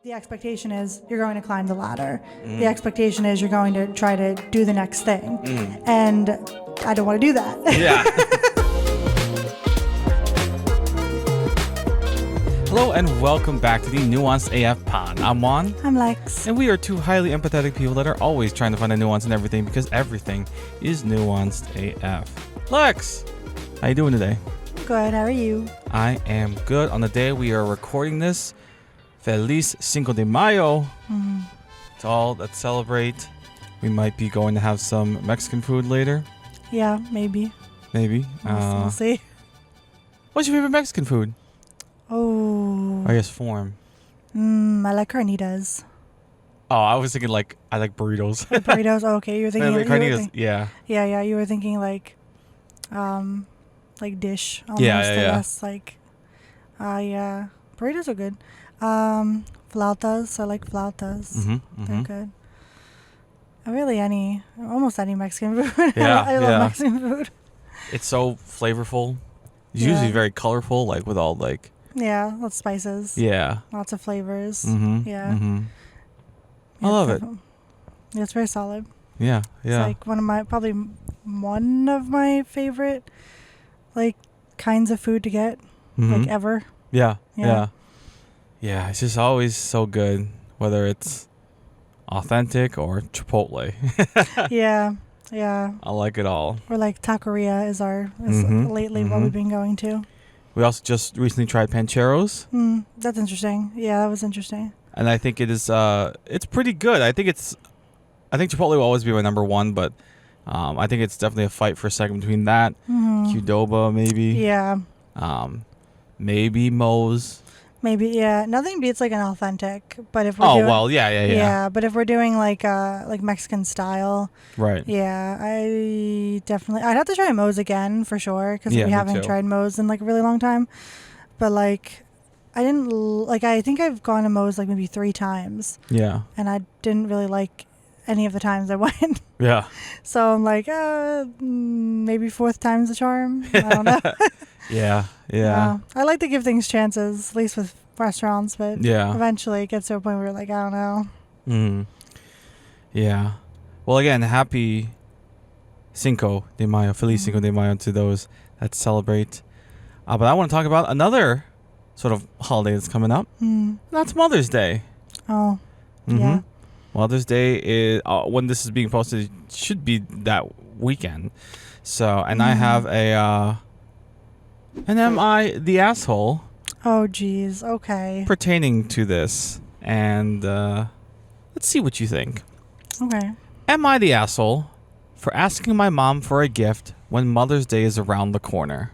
The expectation is you're going to climb the ladder. The expectation is you're going to try to do the next thing. And I don't want to do that. Yeah. Hello and welcome back to the Nuanced AF Pod. I'm Juan. I'm Lex. And we are two highly empathetic people that are always trying to find a nuance in everything because everything is nuanced AF. Lex, how you doing today? Good. How are you? I am good. On the day we are recording this, Feliz Cinco de Mayo. To all that celebrate. We might be going to have some Mexican food later. Yeah, maybe. Maybe. We'll see. What's your favorite Mexican food? Oh. I guess form. I like carnitas. Oh, I was thinking I like burritos. Burritos. Oh, okay, you were thinking Carnitas, yeah. Yeah. You were thinking like dish. Almost, Yeah. I guess. Yeah. Burritos are good. Flautas. I like flautas. They're good. Almost any Mexican food. Yeah, I love Mexican food. It's so flavorful. It's usually very colorful, with all Yeah, lots of spices. Yeah. Lots of flavors. Mm-hmm. Yeah. Mm-hmm. Yeah, I love it. Yeah, it's very solid. Yeah. It's probably one of my favorite kinds of food to get ever. Yeah. Yeah, it's just always so good, whether it's authentic or Chipotle. Yeah. I like it all. Or taqueria is lately what we've been going to. We also just recently tried Pancheros. That's interesting. Yeah, that was interesting. And I think it is it's pretty good. I think Chipotle will always be my number one, but I think it's definitely a fight for a second between that, Qdoba maybe. Yeah. Maybe Moe's. Maybe, yeah. Nothing beats an authentic, but if we're yeah. Yeah, but if we're doing like Mexican style, right? Yeah, I'd have to try Moe's again for sure because we haven't tried Moe's in a really long time. But I think I've gone to Moe's maybe 3 times. Yeah. And I didn't really like any of the times I went. Yeah. So I'm maybe 4th time's the charm. I don't know. Yeah. I like to give things chances, at least with restaurants, but eventually it gets to a point where I don't know. Yeah. Well, again, happy Cinco de Mayo, Feliz Cinco de Mayo to those that celebrate. But I want to talk about another sort of holiday that's coming up. That's Mother's Day. Oh, yeah. Mother's Day is, when this is being posted, it should be that weekend. So, and I have an Am I the Asshole? Oh, geez. Okay. Pertaining to this. And let's see what you think. Okay. Am I the asshole for asking my mom for a gift when Mother's Day is around the corner?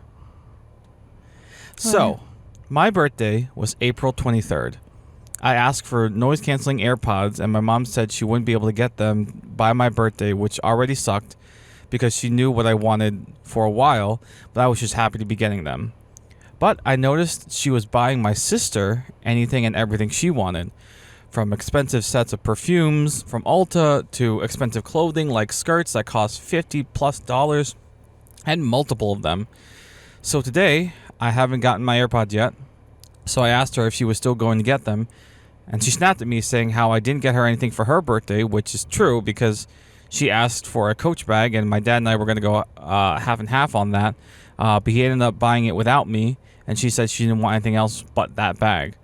So, my birthday was April 23rd. I asked for noise-canceling AirPods, and my mom said she wouldn't be able to get them by my birthday, which already sucked because she knew what I wanted for a while, but I was just happy to be getting them. But I noticed she was buying my sister anything and everything she wanted, from expensive sets of perfumes from Ulta to expensive clothing like skirts that cost $50+ and multiple of them. So today, I haven't gotten my AirPods yet, so I asked her if she was still going to get them, and she snapped at me saying how I didn't get her anything for her birthday, which is true because she asked for a Coach bag, and my dad and I were going to go half and half on that, but he ended up buying it without me, and she said she didn't want anything else but that bag.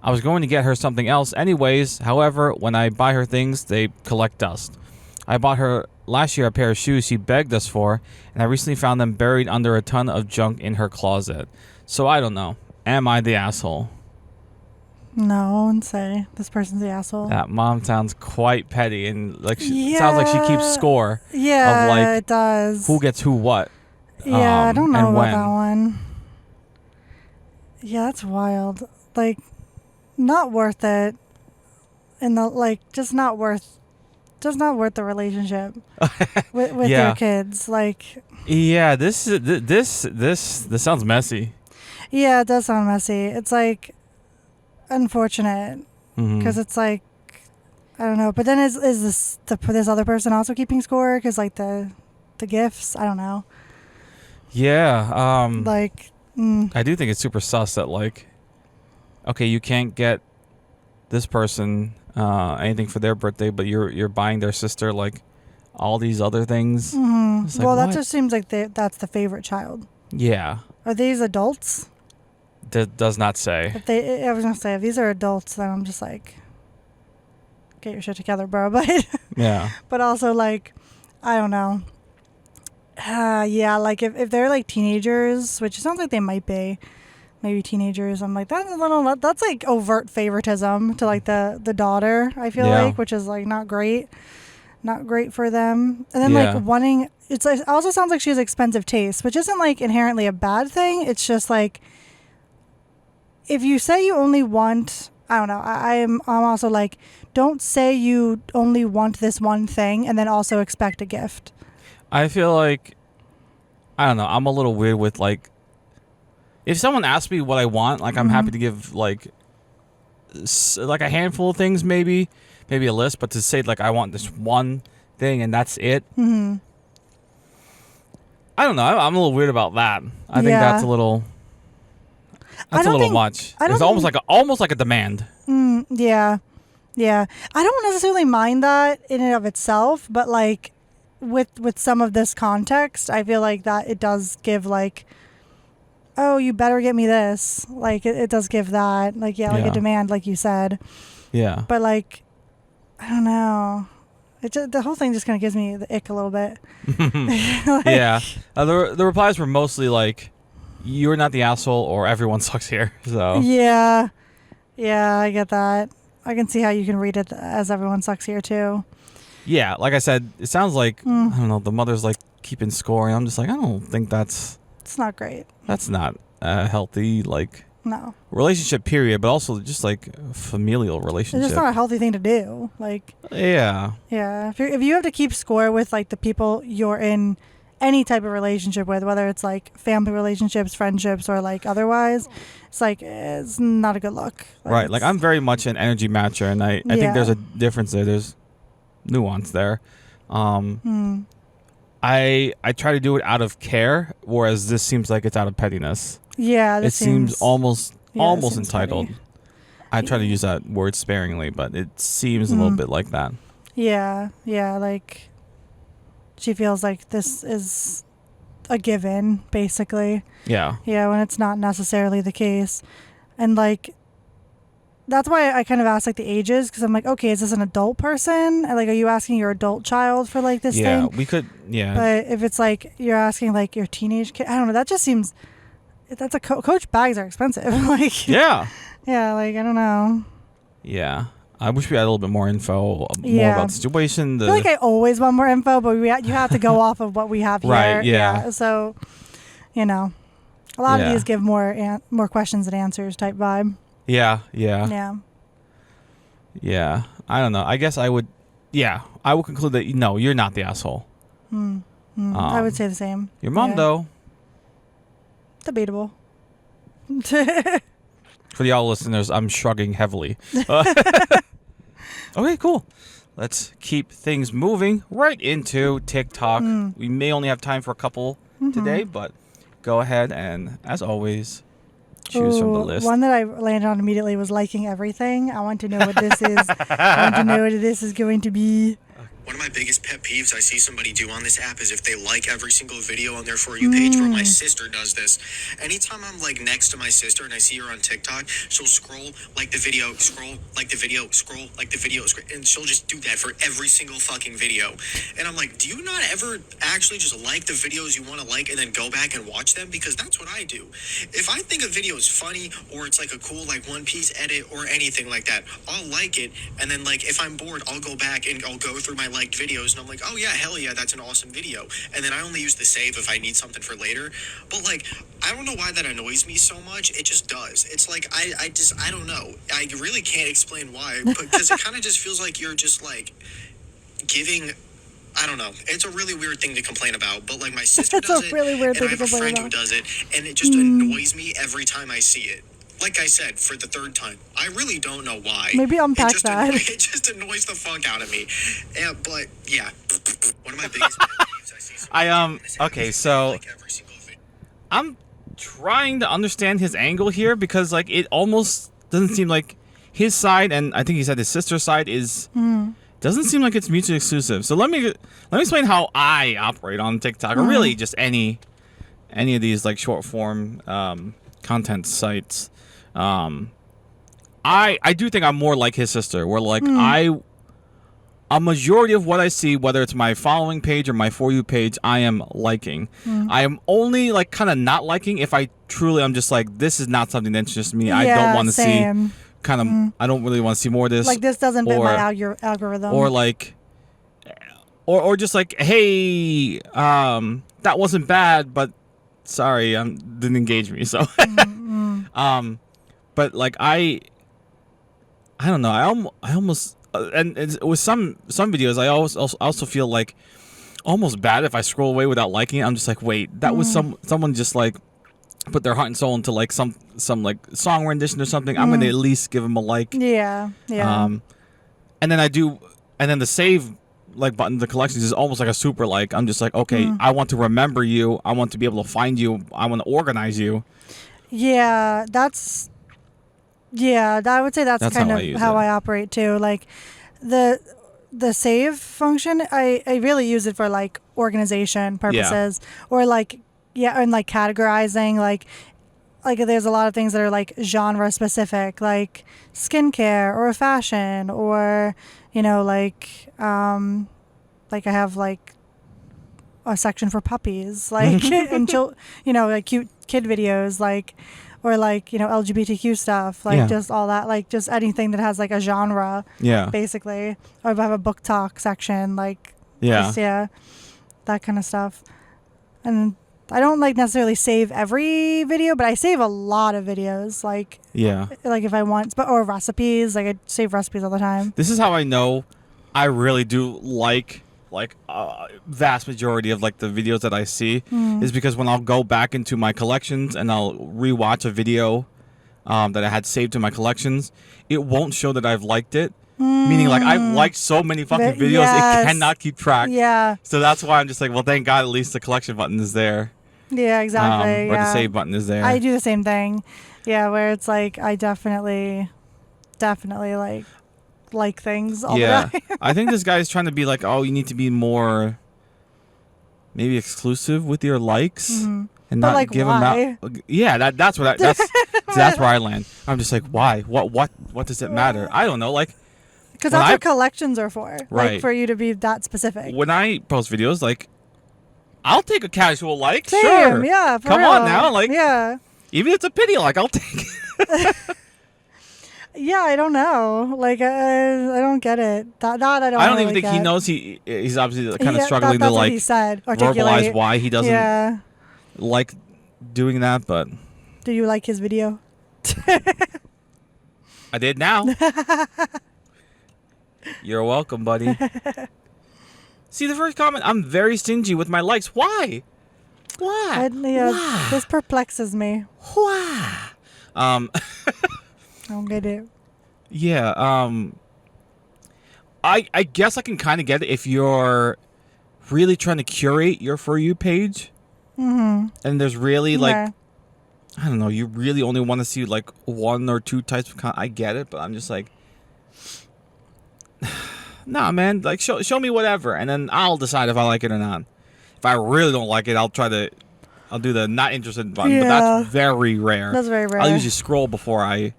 I was going to get her something else anyways. However, when I buy her things, they collect dust. I bought her last year a pair of shoes she begged us for, and I recently found them buried under a ton of junk in her closet. So I don't know. Am I the asshole? No, I wouldn't say this person's the asshole. That mom sounds quite petty, and sounds like she keeps score. Yeah, it does. Who gets who what. Yeah, I don't know about that one. Yeah, that's wild. Not worth it. And just not worth the relationship with your kids. Yeah, this sounds messy. Yeah, it does sound messy. It's unfortunate because it's I don't know. But then is this other person also keeping score? Because the gifts, I don't know. Yeah. I do think it's super sus that okay, you can't get this person anything for their birthday, but you're buying their sister like all these other things. Like, well, that just seems like that's the favorite child. Yeah. Are these adults? That does not say. I was gonna say, if these are adults, then I'm just like, get your shit together, bro. But yeah. But also, like, I don't know. Yeah, like if they're like teenagers, which it sounds like they might be, maybe teenagers. I'm like, that's like overt favoritism to like the daughter. I feel like, which is like not great for them. And then like wanting, it also sounds like she has expensive taste, which isn't like inherently a bad thing. It's just like, if you say you only want, I don't know, I'm also like, don't say you only want this one thing and then also expect a gift. I feel like, I don't know, I'm a little weird with like, if someone asks me what I want, like I'm happy to give like a handful of things, maybe a list, but to say like I want this one thing and that's it, I don't know, I'm a little weird about that. I think that's a little... That's a little much. It's almost like a demand. Yeah. I don't necessarily mind that in and of itself, but like with some of this context, I feel like that it does give like, oh, you better get me this. Like it does give that, like like a demand, like you said. Yeah. But like, I don't know. The whole thing just kind of gives me the ick a little bit. Like, yeah. The replies were mostly like, you're not the asshole or everyone sucks here. So yeah, I get that. I can see how you can read it as everyone sucks here too. Yeah, like I said, it sounds like I don't know, the mother's like keeping score, and I'm just like, I don't think it's not great. That's not a healthy no relationship, period, but also just like a familial relationship. It's just not a healthy thing to do. Like yeah. If you have to keep score with like the people you're in any type of relationship with, whether it's like family relationships, friendships, or like otherwise, it's like it's not a good look. Right. Like I'm very much an energy matcher, and I think there's a difference there. There's nuance there. I try to do it out of care, whereas this seems like it's out of pettiness. Yeah, it seems almost entitled. Petty. I try to use that word sparingly, but it seems a little bit like that. Yeah, like she feels like this is a given, basically. Yeah. Yeah, when it's not necessarily the case. And like, that's why I kind of asked like the ages, because I'm like, okay, is this an adult person? Like, are you asking your adult child for like this thing? Yeah, we could, yeah. But if it's like you're asking like your teenage kid, I don't know, that just seems, that's a Coach bags are expensive. Like, yeah. Yeah, like, I don't know. Yeah. I wish we had a little bit more info, more about the situation. I feel like I always want more info, but you have to go off of what we have here. Right, yeah. So, a lot of these give more questions than answers type vibe. Yeah. I don't know. I guess I would conclude that, no, you're not the asshole. I would say the same. Your mom, though. Debatable. For y'all listeners, I'm shrugging heavily. Okay, cool. Let's keep things moving right into TikTok. We may only have time for a couple today, but go ahead and, as always, choose from the list. One that I landed on immediately was liking everything. I want to know what this is. I want to know what this is going to be. One of my biggest pet peeves I see somebody do on this app is if they like every single video on their For You page, where my sister does this. Anytime I'm like next to my sister and I see her on TikTok, she'll scroll like the video, scroll like the video, scroll like the video, and she'll just do that for every single fucking video. And I'm like, do you not ever actually just like the videos you want to like and then go back and watch them? Because that's what I do. If I think a video is funny or it's like a cool like One Piece edit or anything like that, I'll like it, and then like if I'm bored, I'll go back and I'll go through my liked videos and I'm like, oh yeah, hell yeah, that's an awesome video. And then I only use the save if I need something for later. But like, I don't know why that annoys me so much. It just does. It's like, I don't know. I really can't explain why, because it kind of just feels like you're just like giving, I don't know. It's a really weird thing to complain about, but like my sister does it, really weird and thing I have a friend who does it, and it just annoys me every time I see it. Like I said, for the third time, I really don't know why. Maybe unpack that. It just annoys the fuck out of me. Yeah, but yeah, one of my biggest pet peeves I see. Okay, so I'm trying to understand his angle here, because like it almost doesn't seem like his side, and I think he said his sister's side is doesn't seem like it's mutually exclusive. So let me explain how I operate on TikTok, or really just any of these like short form content sites. I do think I'm more like his sister, where like a majority of what I see, whether it's my following page or my For You page, I am liking. I am only like kind of not liking if I truly I'm just like, this is not something that interests me. I don't want to see kind of I don't really want to see more of this. Like this doesn't fit my algorithm. Or like or just like, hey, that wasn't bad, but sorry, didn't engage me. So but like I don't know. I almost and with some videos, I also feel like almost bad if I scroll away without liking it. I'm just like, wait, that was someone just like put their heart and soul into like some like song rendition or something. I'm gonna at least give them a like. Yeah. And then the save like button, the collections is almost like a super like. I'm just like, okay, I want to remember you. I want to be able to find you. I want to organize you. Yeah, I would say that's kind of how I operate too. Like the save function, I really use it for like organization purposes or like and like categorizing like there's a lot of things that are like genre specific, like skincare or fashion, or like I have like a section for puppies, like and like cute kid videos, like or like LGBTQ stuff, like just all that, like just anything that has like a genre, basically. Or if I have a book talk section, like that kind of stuff. And I don't like necessarily save every video, but I save a lot of videos, like if I want, or recipes, like I save recipes all the time. This is how I know I really do like vast majority of like the videos that I see is because when I'll go back into my collections and I'll rewatch a video that I had saved to my collections, it won't show that I've liked it. Meaning like I've liked so many fucking videos, it cannot keep track. Yeah. So that's why I'm just like, well, thank God at least the collection button is there. Yeah, exactly. Or the save button is there. I do the same thing. Yeah, where it's like I definitely like things all the time. I think this guy's trying to be like, oh, you need to be more maybe exclusive with your likes and not like give them out. Yeah, that's where I land. I'm just like, why? What does it matter? I don't know. Like, because that's what collections are for. Right. Like for you to be that specific. When I post videos, like, I'll take a casual like. Same, sure. Yeah. Come on now, like. Yeah. Even if it's a pity like, I'll take it. Yeah, I don't know. Like, I don't get it. That I don't. I don't really even think get. he knows. He's obviously kind of struggling that's to like what he said, articulate. Verbalize why he doesn't like doing that. But do you like his video? I did now. You're welcome, buddy. See the first comment. I'm very stingy with my likes. Why? Why? Why? This perplexes me. Why? I don't get it. Yeah. I guess I can kind of get it if you're really trying to curate your For You page. And there's really like, I don't know, you really only want to see like one or two types of content. I get it, but I'm just like, nah, man. Like, show me whatever, and then I'll decide if I like it or not. If I really don't like it, I'll do the not interested button. But that's very rare. That's very rare. I'll usually scroll before I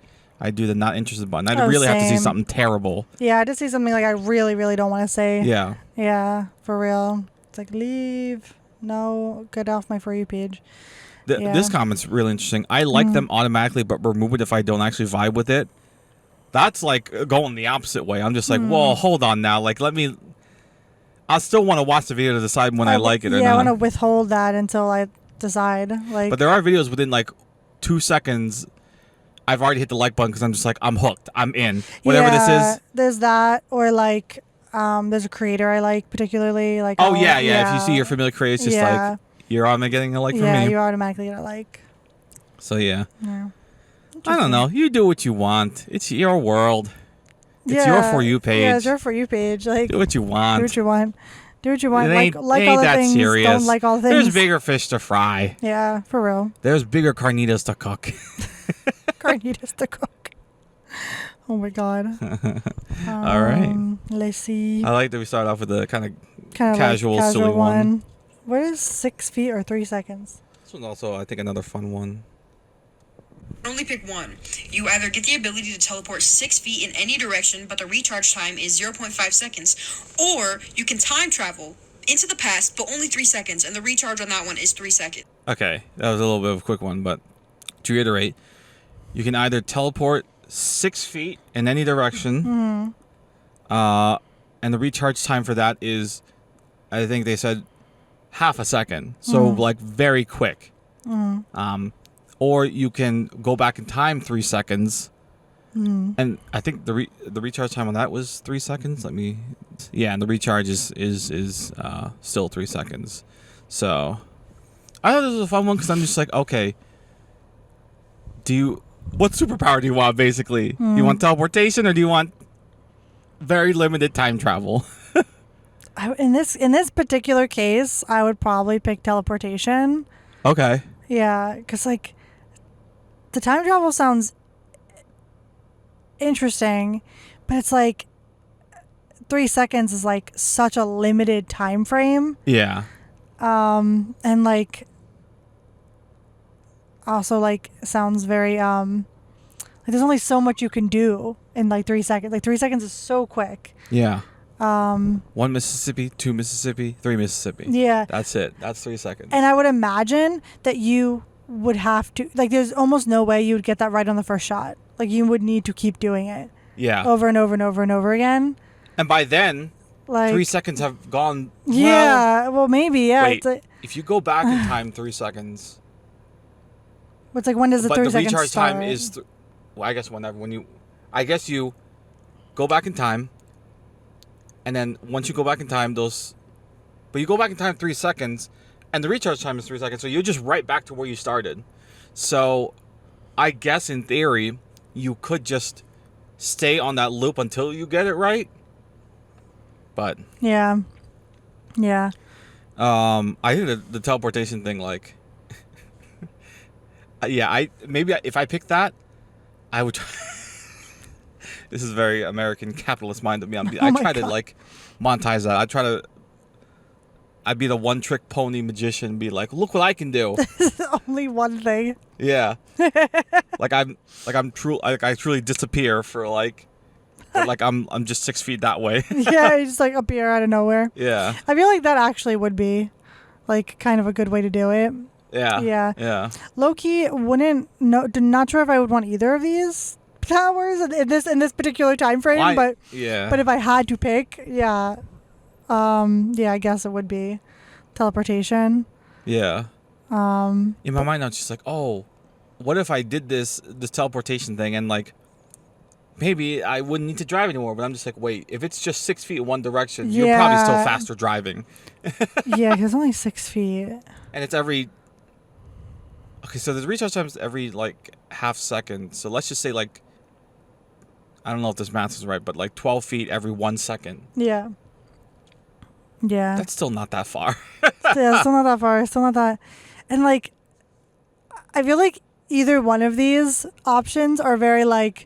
do the not interested button. I really have to see something terrible. Yeah, I just see something like I really, really don't want to say. Yeah. Yeah, for real. It's like, leave. No, get off my For You page. This comment's really interesting. I like them automatically, but remove it if I don't actually vibe with it. That's like going the opposite way. I'm just like, whoa, hold on now. Like, I still want to watch the video to decide when I like it or not. Yeah, I want to withhold that until I decide. Like, but there are videos within like 2 seconds. I've already hit the like button because I'm just like, I'm hooked. I'm in. Whatever this is. There's that, or like, there's a creator I like particularly. Like, oh yeah. If you see your familiar creator, it's just like you're automatically getting a like from me. Yeah, you automatically get a like. So yeah. I don't know. You do what you want. It's your world. It's your For You page. Yeah, it's your For You page. Like, do what you want. Do what you want. Do what you want. Like all the things. Serious. Don't like all the things. There's bigger fish to fry. Yeah, for real. There's bigger carnitas to cook. Carnitas to cook. Oh my god. All right. Let's see. I like that we start off with a kind of Kind of casual, like silly one. What is 6 feet or 3 seconds? This one's also, I think, another fun one. Only pick one. You either get the ability to teleport 6 feet in any direction, but the recharge time is 0.5 seconds, or you can time travel into the past, but only 3 seconds, and the recharge on that one is 3 seconds. Okay, that was a little bit of a quick one, but to reiterate, you can either teleport 6 feet in any direction, and the recharge time for that is, I think they said, half a second, so like very quick. Or you can go back in time 3 seconds, and I think the recharge time on that was 3 seconds. And the recharge is still 3 seconds. So I thought this was a fun one because I'm just like, okay, what superpower do you want basically? Do you want teleportation or do you want very limited time travel? In this particular case, I would probably pick teleportation. Okay. Yeah, because like the time travel sounds interesting, but it's like 3 seconds is like such a limited time frame. Yeah. And like also like sounds very like there's only so much you can do in like 3 seconds. Like 3 seconds is so quick. Yeah. 1 Mississippi, 2 Mississippi, 3 Mississippi. Yeah. That's it. That's 3 seconds. And I would imagine that you would have to, like, there's almost no way you would get that right on the first shot. Like, you would need to keep doing it. Yeah. Over and over and over and over again. And by then, like 3 seconds have gone. Yeah. Well, maybe. Yeah. Wait, it's like, if you go back in time 3 seconds. It's like, when does the 3 seconds recharge start? time is, well, I guess I guess you go back in time. And then once you go back in time, but you go back in time 3 seconds, and the recharge time is 3 seconds, so you're just right back to where you started. So, I guess in theory, you could just stay on that loop until you get it right. But yeah. I think the teleportation thing, like, yeah, if I picked that, I would. This is very American capitalist mind of me. I try to like monetize that. I'd be the one trick pony magician. Be like, look what I can do. Only one thing. Yeah. I truly disappear for like I'm just 6 feet that way. Yeah, you just like appear out of nowhere. Yeah. I feel like that actually would be like kind of a good way to do it. Yeah. Yeah. Yeah. Low key, not sure if I would want either of these powers in this particular time frame, but if I had to pick, I guess it would be teleportation. Yeah. In my mind, I was just like, oh, what if I did this teleportation thing and like maybe I wouldn't need to drive anymore? But I'm just like, wait, if it's just 6 feet in one direction, you're probably still faster driving. Yeah, because it's only 6 feet. And it's every. Okay, so the recharge time is every like half second. So let's just say like. I don't know if this math is right, but like 12 feet every 1 second. Yeah. Yeah. That's still not that far. Yeah, still not that far. Still not that. And like, I feel like either one of these options are very like,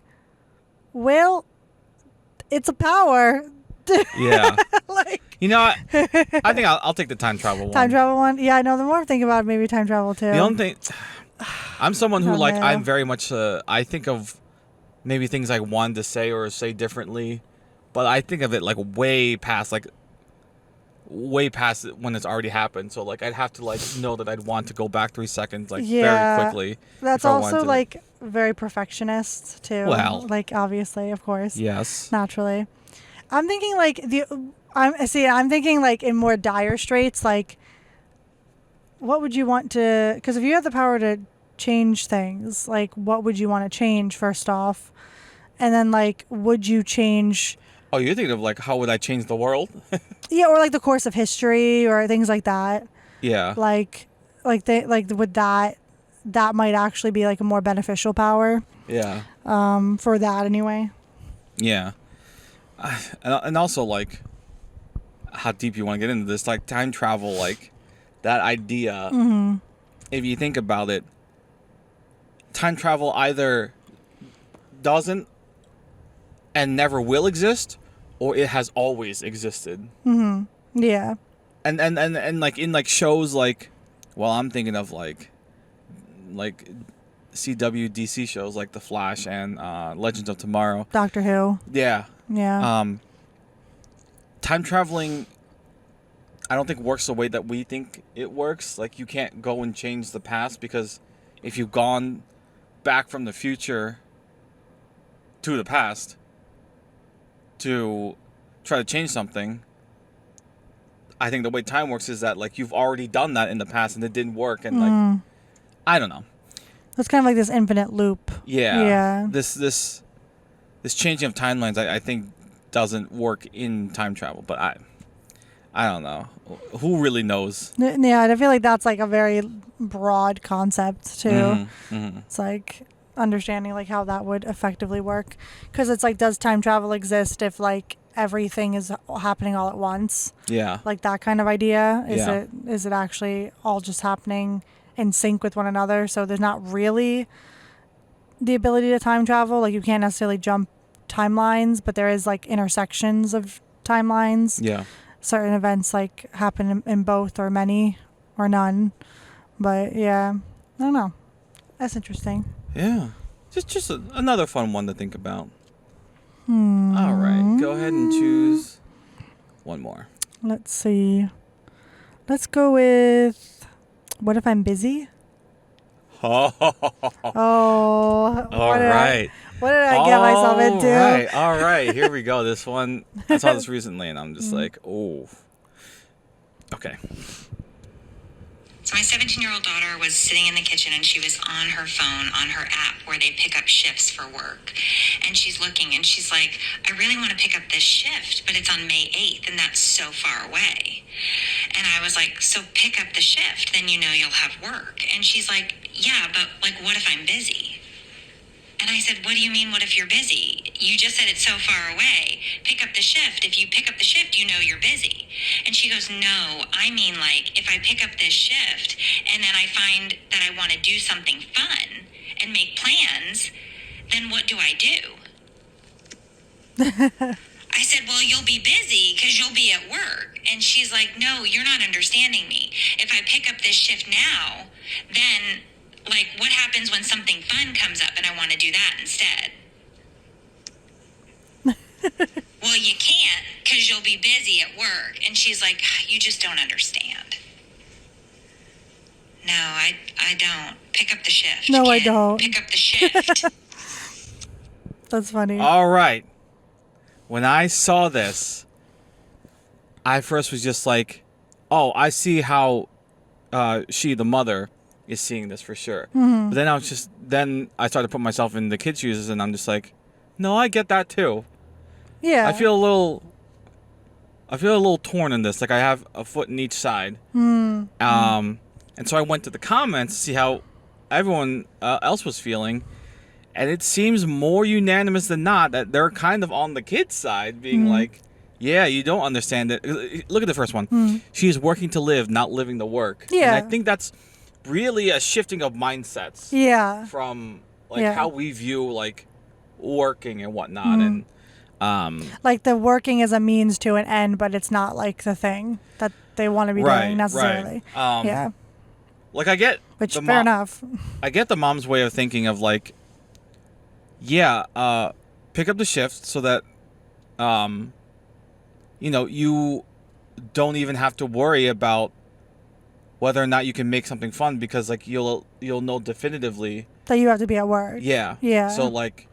well, it's a power. Yeah. Like, you know, I think I'll take the time travel one. Time travel one? Yeah, I know. The more I think about it, maybe time travel too. The only thing, I'm someone who I'm very much, I think of maybe things I wanted to say or say differently, but I think of it like way past when it's already happened. So like I'd have to like know that I'd want to go back 3 seconds very quickly. That's also like very perfectionist too. Well, like obviously, of course. Yes. Naturally. I'm thinking like I'm thinking like in more dire straits, like what would you want to, because if you had the power to change things, like what would you want to change first off? And then like would you change? Oh, you're thinking of like how would I change the world? Yeah, or like the course of history or things like that. Yeah. Like with that might actually be like a more beneficial power. Yeah. For that anyway. Yeah. And also like how deep you want to get into this, like time travel, like that idea. Mm-hmm. If you think about it, time travel either doesn't and never will exist, or it has always existed. Yeah. And like in like shows like, well, I'm thinking of like CWDC shows like The Flash and Legends of Tomorrow. Doctor Who. Yeah. Yeah. Time traveling, I don't think works the way that we think it works. Like, you can't go and change the past, because if you've gone back from the future to the past to try to change something, I think the way time works is that, like, you've already done that in the past and it didn't work, and like, I don't know. It's kind of like this infinite loop. Yeah. Yeah. This changing of timelines, I think, doesn't work in time travel, but I don't know. Who really knows? Yeah, I feel like that's like a very broad concept too. It's like understanding like how that would effectively work, because it's like, does time travel exist if like everything is happening all at once? Yeah. Like that kind of idea. Yeah. Is it actually all just happening in sync with one another? So there's not really the ability to time travel. Like, you can't necessarily jump timelines, but there is like intersections of timelines. Yeah. Certain events like happen in both, or many, or none. But yeah, I don't know. That's interesting. Yeah. Just another fun one to think about. All right. Go ahead and choose one more. Let's see. Let's go with, what if I'm busy? Oh. All right. What did I get myself into? All right. Here we go. This one, I saw this recently, and I'm just like, oh. Okay. So my 17-year-old daughter was sitting in the kitchen, and she was on her phone on her app where they pick up shifts for work. And she's looking, and she's like, I really want to pick up this shift, but it's on May 8th, and that's so far away. And I was like, so pick up the shift, then you know you'll have work. And she's like, yeah, but like, what if I'm busy? And I said, what do you mean, what if you're busy? You just said it's so far away. Pick up the shift. If you pick up the shift, you know you're busy. And she goes, no, I mean, like, if I pick up this shift and then I find that I want to do something fun and make plans, then what do I do? I said, well, you'll be busy because you'll be at work. And she's like, no, you're not understanding me. If I pick up this shift now, then, like, what happens when something fun comes up and I want to do that instead? Well, you can't because you'll be busy at work. And she's like, you just don't understand. No, I don't. Pick up the shift. No, kid. I don't. Pick up the shift. That's funny. All right. When I saw this, I first was just like, oh, I see how she, the mother, is seeing this for sure. But then I started to put myself in the kids' shoes, and I'm just like, no, I get that too. Yeah. I feel a little torn in this. Like, I have a foot in each side. And so I went to the comments to see how everyone else was feeling. And it seems more unanimous than not that they're kind of on the kids' side, being like, yeah, you don't understand it. Look at the first one. She is working to live, not living to work. Yeah. And I think that's really a shifting of mindsets. Yeah. From, like, how we view, like, working and whatnot. And like, the working is a means to an end, but it's not like the thing that they want to be doing necessarily. Right. Yeah. Like, I get Which, fair enough. I get the mom's way of thinking of, like, yeah, pick up the shift so that, you know, you don't even have to worry about whether or not you can make something fun, because, like, you'll know definitively that you have to be at work. Yeah. Yeah. So, like,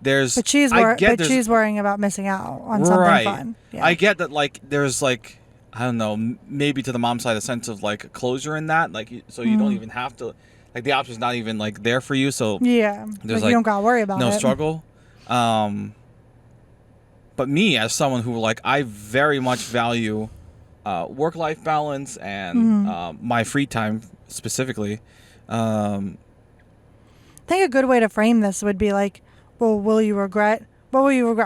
there's... But she's worrying about missing out on something fun. Yeah. I get that, like, there's, like, I don't know, maybe to the mom's side, a sense of, like, closure in that. Like, so you don't even have to... Like, the option's not even, like, there for you, so... Yeah. There's, like, you don't gotta worry about it. No struggle. But me, as someone who, like, I very much value work-life balance and my free time specifically. I think a good way to frame this would be like, well, what will you regret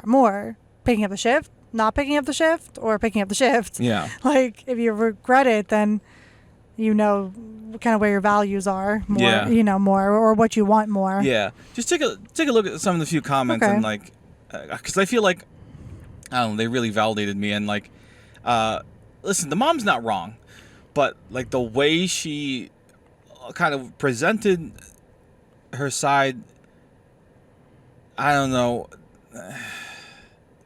more? Picking up the shift, not picking up the shift, or picking up the shift? Yeah. Like, if you regret it, then you know kind of where your values are more, or what you want more. Yeah. Just take a look at some of the few comments and, like, because I feel like, I don't know, they really validated me. And like, listen, the mom's not wrong, but like the way she kind of presented her side, I don't know.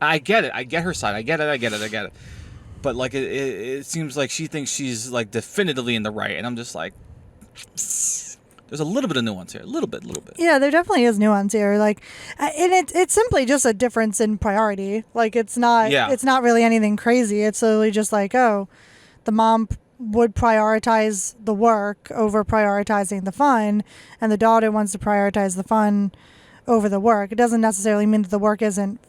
I get it. I get her side. I get it. But like, it seems like she thinks she's like definitively in the right, and I'm just like, there's a little bit of nuance here, a little bit. Yeah, there definitely is nuance here. Like, and it's simply just a difference in priority. Like, it's not really anything crazy. It's literally just like, oh, the mom would prioritize the work over prioritizing the fun, and the daughter wants to prioritize the fun over the work. It doesn't necessarily mean that the work isn't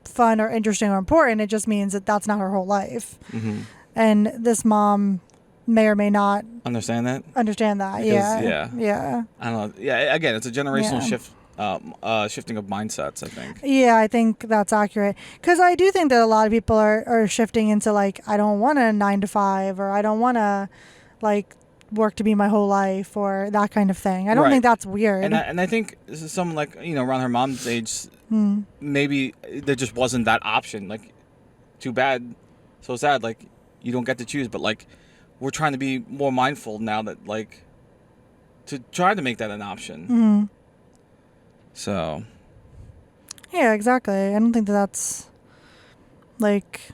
fun or interesting or important. It just means that that's not her whole life. Mm-hmm. And this mom may or may not understand that. Because, yeah. Yeah. I don't know. Yeah. Again, it's a generational shift, shifting of mindsets, I think. Yeah, I think that's accurate. Because I do think that a lot of people are shifting into like, I don't want a 9-to-5, or I don't want to like work to be my whole life, or that kind of thing. I don't think that's weird. And I think this is someone like, around her mom's age, maybe there just wasn't that option. Like, too bad, so sad. Like, you don't get to choose. But like, we're trying to be more mindful now that like to try to make that an option. Mm-hmm. So. Yeah, exactly. I don't think that's like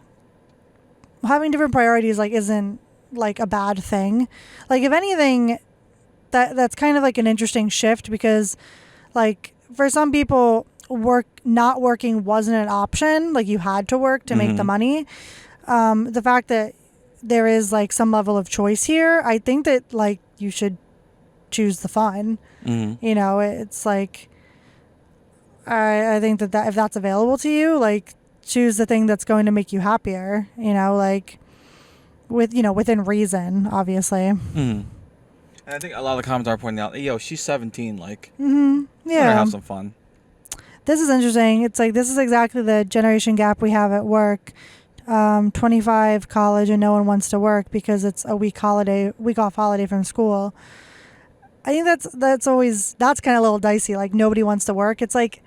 having different priorities like isn't like a bad thing. Like, if anything, that's kind of like an interesting shift, because like for some people not working wasn't an option. Like, you had to work to make the money. The fact that there is like some level of choice here, I think that like you should choose the fun. It's like I think that if that's available to you, like choose the thing that's going to make you happier, like within reason, obviously. And I think a lot of the comments are pointing out, yo, she's 17, like, yeah, let her have some fun. This is interesting. It's like, this is exactly the generation gap we have at work. 25 college, and no one wants to work because it's a week off holiday from school. I think that's kind of a little dicey. Like, nobody wants to work. It's like,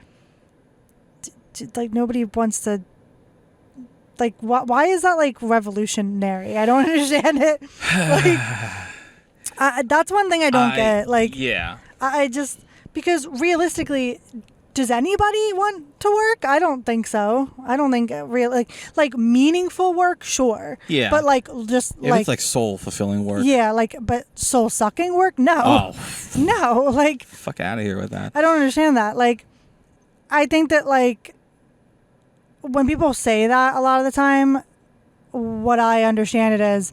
like nobody wants to. Like, why is that like revolutionary? I don't understand it. Like, that's one thing I don't get. Like, yeah, I just, because realistically, does anybody want to work? I don't think so. I don't think like meaningful work, sure. Yeah. But like just it's like soul fulfilling work. Yeah, like, but soul sucking work? No. Oh. No, like, fuck out of here with that. I don't understand that. Like, I think that like when people say that a lot of the time, what I understand it as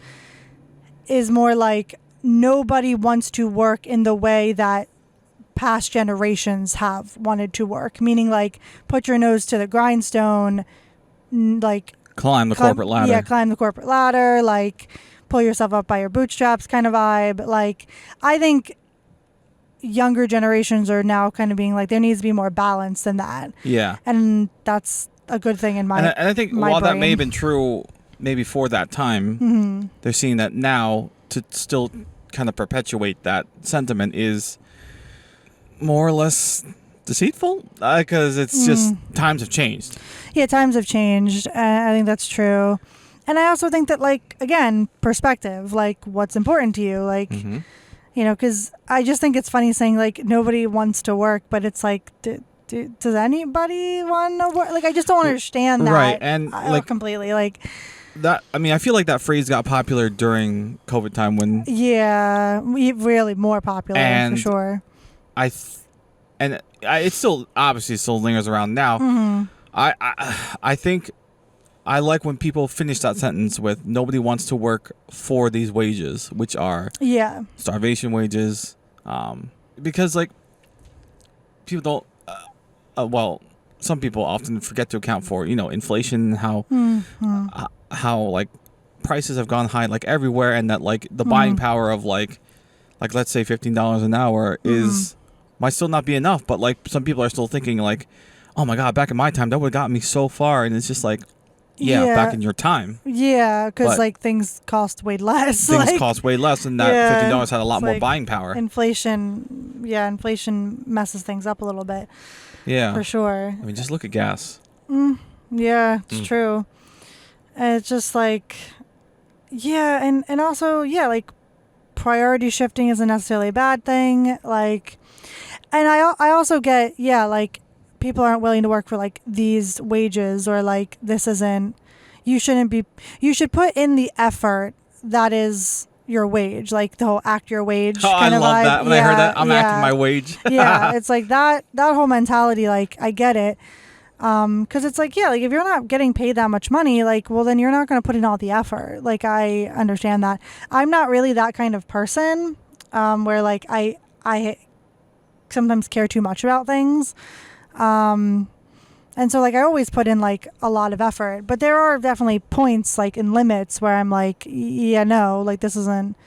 is more like nobody wants to work in the way that past generations have wanted to work, meaning like put your nose to the grindstone, like climb the corporate ladder. Yeah, climb the corporate ladder, like pull yourself up by your bootstraps kind of vibe. Like, I think younger generations are now kind of being like, there needs to be more balance than that. Yeah. And that's a good thing in my and I think while that may have been true maybe for that time, they're seeing that now to still kind of perpetuate that sentiment is more or less deceitful, because it's just times have changed. Yeah, times have changed. I think that's true. And I also think that, like, again, perspective, like what's important to you, like, because I just think it's funny saying like nobody wants to work, but it's like, does anybody want to work? Like, I just don't understand that. Right. And like completely, like that. I mean, I feel like that phrase got popular during COVID time when really more popular for sure. It still obviously still lingers around now. I think I like when people finish that sentence with "nobody wants to work for these wages," which are starvation wages, because like people don't. Well, some people often forget to account for inflation, how like prices have gone high like everywhere, and that like the buying power of like let's say $15 an hour might still not be enough, but like some people are still thinking like, oh my god, back in my time that would have got me so far, and it's just like back in your time, because like things cost way less, cost way less, and that $15 had a lot more buying power. Inflation messes things up a little bit, for sure. I mean, just look at gas. Yeah, it's true. And it's just like, yeah, and also, yeah, like priority shifting isn't necessarily a bad thing. Like, and I also get, yeah, like people aren't willing to work for like these wages, or like this isn't, you should put in the effort that is your wage, like the whole act your wage kind I of love vibe. that. When I heard that, I'm acting my wage. Yeah, it's like that whole mentality, like I get it. Because it's like, yeah, like if you're not getting paid that much money, like, well, then you're not going to put in all the effort. Like, I understand that. I'm not really that kind of person, where like I sometimes care too much about things. And so like I always put in like a lot of effort, but there are definitely points like in limits where I'm like, yeah, no, like this isn't,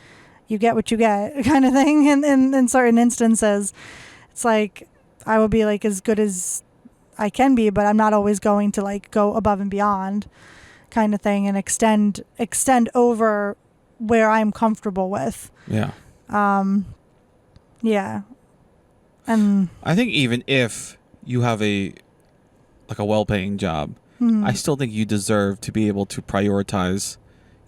you get what you get kind of thing. And in certain instances, it's like I will be like as good as I can be, but I'm not always going to like go above and beyond kind of thing and extend over where I'm comfortable with. Yeah. Yeah. And I think even if you have a well-paying job, I still think you deserve to be able to prioritize,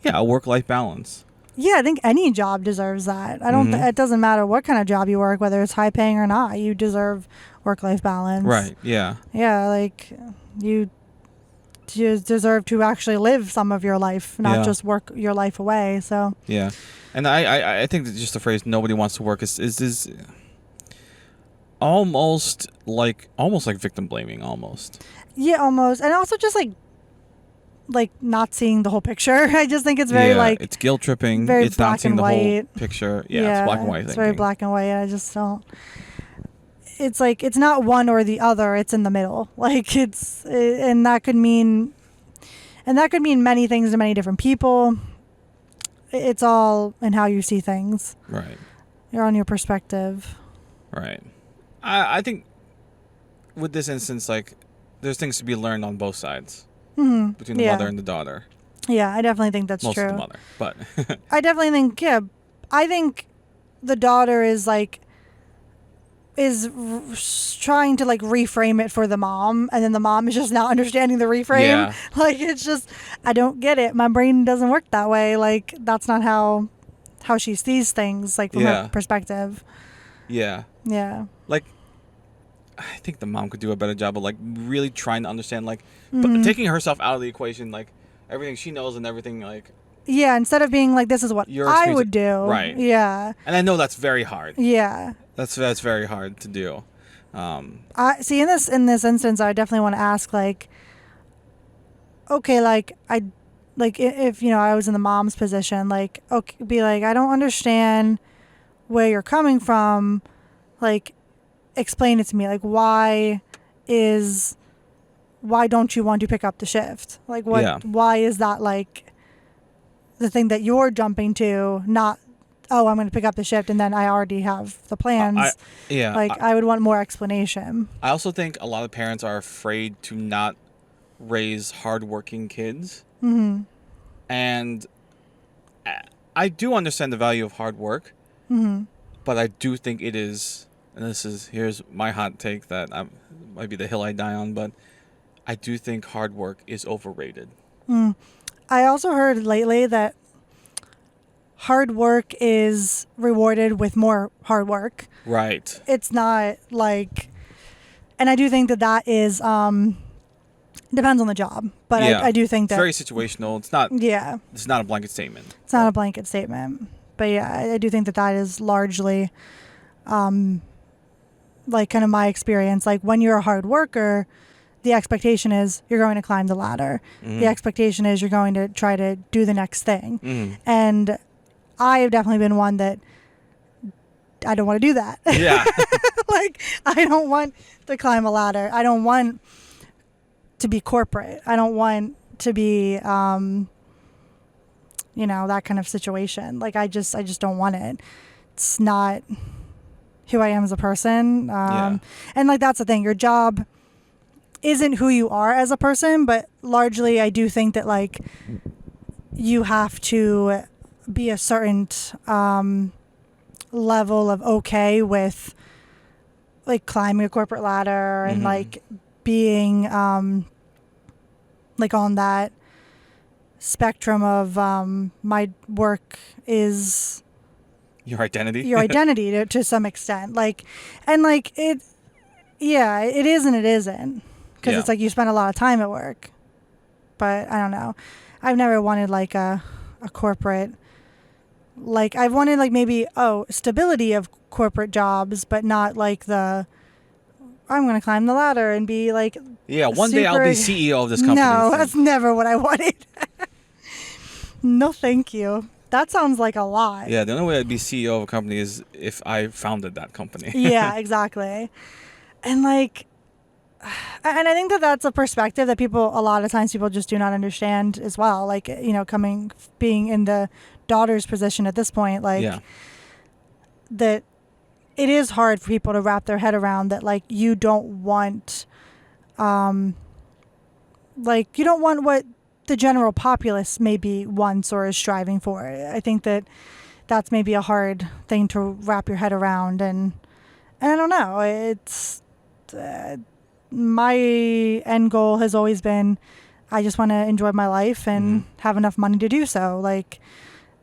a work-life balance. Yeah, I think any job deserves that. I don't. It doesn't matter what kind of job you work, whether it's high paying or not. You deserve work-life balance. Right. Yeah. Yeah, like you deserve to actually live some of your life, not just work your life away. So. Yeah, and I think that just the phrase "nobody wants to work" is almost like victim blaming, almost. Yeah, almost, and also just like not seeing the whole picture. I just think it's very like it's guilt tripping. Very it's black not seeing and the white. whole picture. Yeah, it's black and white. It's very black and white. I just don't. It's like it's not one or the other. It's in the middle. Like and that could mean many things to many different people. It's all in how you see things. Right. You're on your perspective. Right. I think with this instance, like, there's things to be learned on both sides between the mother and the daughter. Yeah, I definitely think that's Most true. of the mother, but I definitely think, I think the daughter is trying to like reframe it for the mom, and then the mom is just not understanding the reframe. Yeah. Like it's just, I don't get it. My brain doesn't work that way. Like that's not how she sees things, like from her perspective. Yeah. Yeah. Like, I think the mom could do a better job of like really trying to understand, like, but taking herself out of the equation, like everything she knows and everything, like. Yeah, instead of being like, this is what I would do. Right. Yeah. And I know that's very hard. Yeah. That's very hard to do. I see in this instance, I definitely want to ask, like, okay, like if I was in the mom's position, like, okay, be like, I don't understand where you're coming from, like, explain it to me, like, why don't you want to pick up the shift, like why is that like the thing that you're jumping to, not I'm going to pick up the shift and then I already have the plans. I would want more explanation. I also think a lot of parents are afraid to not raise hardworking kids. And I do understand the value of hard work, but I do think it is, and here's my hot take that might be the hill I die on, but I do think hard work is overrated. I also heard lately that hard work is rewarded with more hard work. Right. It's not like, and I do think that is depends on the job, but I do think that it's very situational. It's not. Yeah. It's not a blanket statement. It's not a blanket statement, but yeah, I do think that is largely, like kind of my experience. Like when you're a hard worker, the expectation is you're going to climb the ladder. The expectation is you're going to try to do the next thing. And I have definitely been one that I don't want to do that. Yeah. Like I don't want to climb a ladder. I don't want to be corporate. I don't want to be, that kind of situation. Like I just don't want it. It's not who I am as a person. And like, that's the thing. Your job isn't who you are as a person, but largely I do think that like you have to be a certain level of okay with like climbing a corporate ladder and like being like on that spectrum of my work is your identity. Your identity to some extent. Like, and like it is and it isn't. Because it's like you spend a lot of time at work. But I don't know. I've never wanted like a corporate, like I've wanted like maybe, stability of corporate jobs, but not like I'm going to climb the ladder and be like, one day I'll be CEO of this company. No, that's never what I wanted. No, thank you. That sounds like a lot. Yeah, the only way I'd be CEO of a company is if I founded that company. Yeah, exactly. And like, and I think that that's a perspective that a lot of times people just do not understand as well. Like, being in the daughter's position at this point, like that it is hard for people to wrap their head around that, like, you don't want what the general populace maybe wants or is striving for. I think that that's maybe a hard thing to wrap your head around. And I don't know, it's, my end goal has always been, I just want to enjoy my life and have enough money to do so. Like,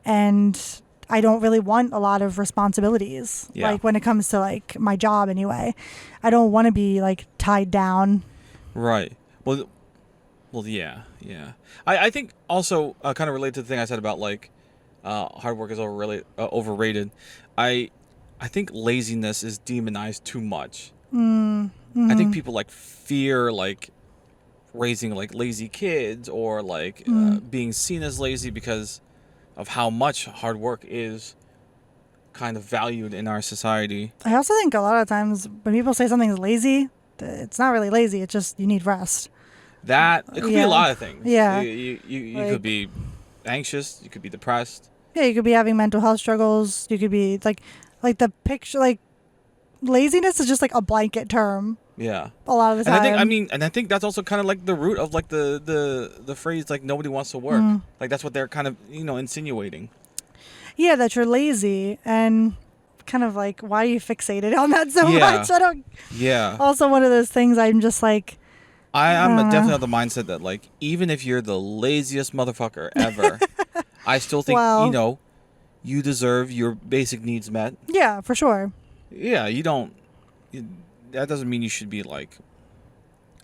and I don't really want a lot of responsibilities. Yeah. Like when it comes to like my job anyway, I don't want to be like tied down. Right. Well, yeah. I think also kind of related to the thing I said about like hard work is overrated. I think laziness is demonized too much. I think people like fear like raising like lazy kids or like being seen as lazy because of how much hard work is kind of valued in our society. I also think a lot of times when people say something's lazy, it's not really lazy. It's just you need rest. It could be a lot of things. Yeah. You like, could be anxious. You could be depressed. Yeah, you could be having mental health struggles. You could be like the picture, like laziness is just like a blanket term. Yeah. A lot of the time. I think that's also kind of like the root of like the phrase like nobody wants to work. Like that's what they're kind of, insinuating. Yeah, that you're lazy, and kind of like, why are you fixated on that so much? I don't. Yeah. Also, one of those things I'm just like. I'm definitely of the mindset that like even if you're the laziest motherfucker ever, I still think you deserve your basic needs met. Yeah, for sure. Yeah, you don't. That doesn't mean you should be like,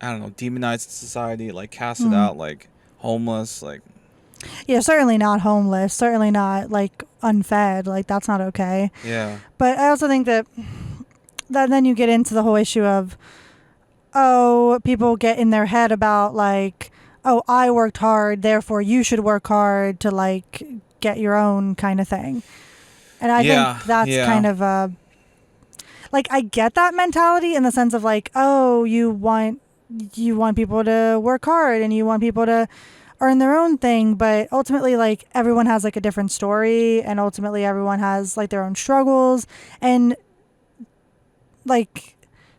I don't know, demonized in society, like casted out, like homeless, like. Yeah, certainly not homeless. Certainly not like unfed. Like that's not okay. Yeah. But I also think that then you get into the whole issue of, people get in their head about like, I worked hard, therefore you should work hard to like get your own kind of thing. And I think that's kind of a. Like, I get that mentality in the sense of like, you want people to work hard and you want people to earn their own thing. But ultimately, like, everyone has like a different story, and ultimately everyone has like their own struggles. And like,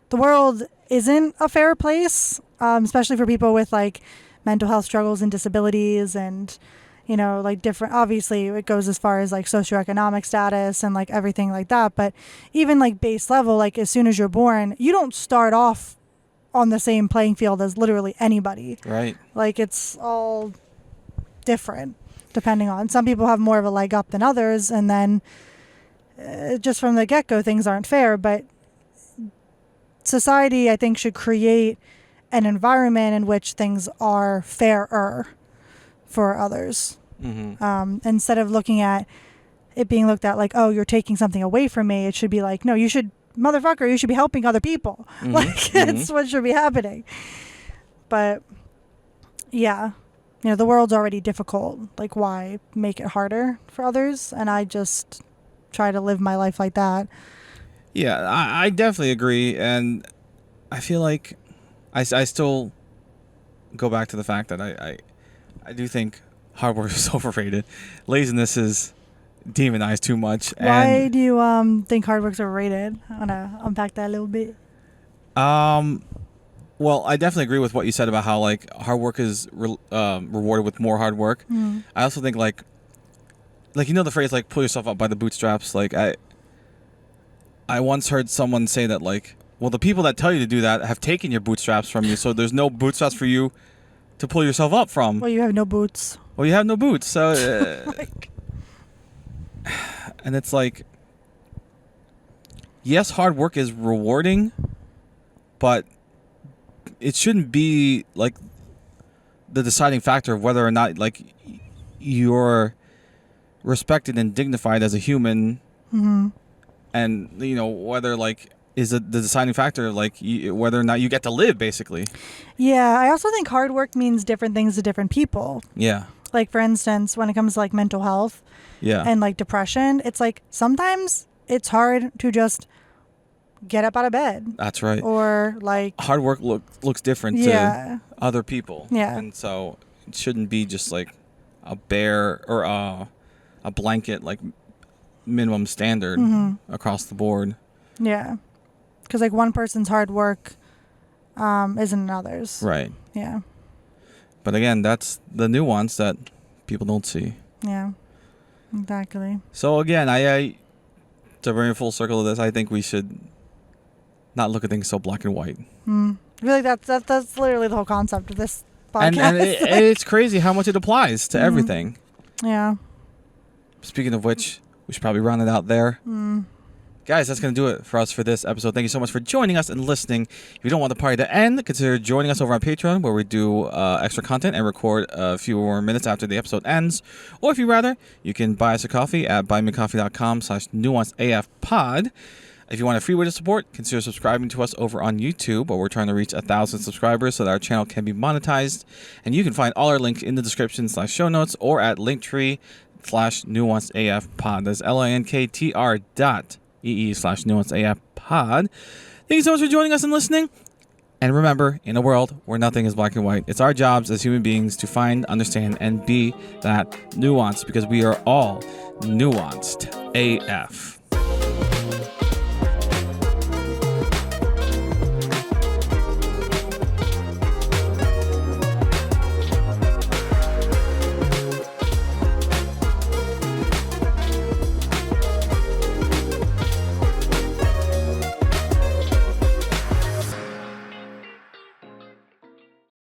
the world isn't a fair place, especially for people with like mental health struggles and disabilities and, like different, obviously it goes as far as like socioeconomic status and like everything like that. But even like base level, like as soon as you're born, you don't start off on the same playing field as literally anybody. Right. Like it's all different depending on, some people have more of a leg up than others. And then just from the get-go, things aren't fair. But society, I think, should create an environment in which things are fairer for others. Instead of looking at it being looked at like, you're taking something away from me, it should be like, no, you should, motherfucker, you should be helping other people. Like it's what should be happening. But yeah, the world's already difficult. Like why make it harder for others? And I just try to live my life like that. Yeah, I definitely agree. And I feel like I still go back to the fact that I do think hard work is overrated. Laziness is demonized too much. Why do you think hard work's overrated? I want to unpack that a little bit. Well, I definitely agree with what you said about how like hard work is rewarded with more hard work. I also think like the phrase like pull yourself up by the bootstraps. Like I once heard someone say that like, well, the people that tell you to do that have taken your bootstraps from you, so there's no bootstraps for you to pull yourself up from. Well, you have no boots. Well, you have no boots, so and it's like, yes, hard work is rewarding, but it shouldn't be like the deciding factor of whether or not like you're respected and dignified as a human. Mm-hmm. And whether like is the deciding factor of like whether or not you get to live, basically. Yeah, I also think hard work means different things to different people. Yeah. Like, for instance, when it comes to like mental health, and like depression, it's like sometimes it's hard to just get up out of bed. That's right. Or like hard work looks different to other people. Yeah. And so it shouldn't be just like a bare or a blanket like minimum standard across the board. Yeah. Because like one person's hard work isn't another's. Right. Yeah. But again, that's the nuance that people don't see. Yeah. Exactly. So again, I to bring it full circle of this, I think we should not look at things so black and white. I feel like that's literally the whole concept of this podcast. And it's crazy how much it applies to everything. Yeah. Speaking of which, we should probably round it out there. Guys, that's going to do it for us for this episode. Thank you so much for joining us and listening. If you don't want the party to end, consider joining us over on Patreon, where we do extra content and record a few more minutes after the episode ends. Or if you rather, you can buy us a coffee at buymeacoffee.com/nuancedafpod. If you want a free way to support, consider subscribing to us over on YouTube, where we're trying to reach 1,000 subscribers so that our channel can be monetized. And you can find all our links in the description/show notes or at linktree/nuancedafpod. That's linktr.ee/nuancedafpod. Thank you so much for joining us and listening. And remember, in a world where nothing is black and white, it's our jobs as human beings to find, understand, and be that nuance, because we are all nuanced AF.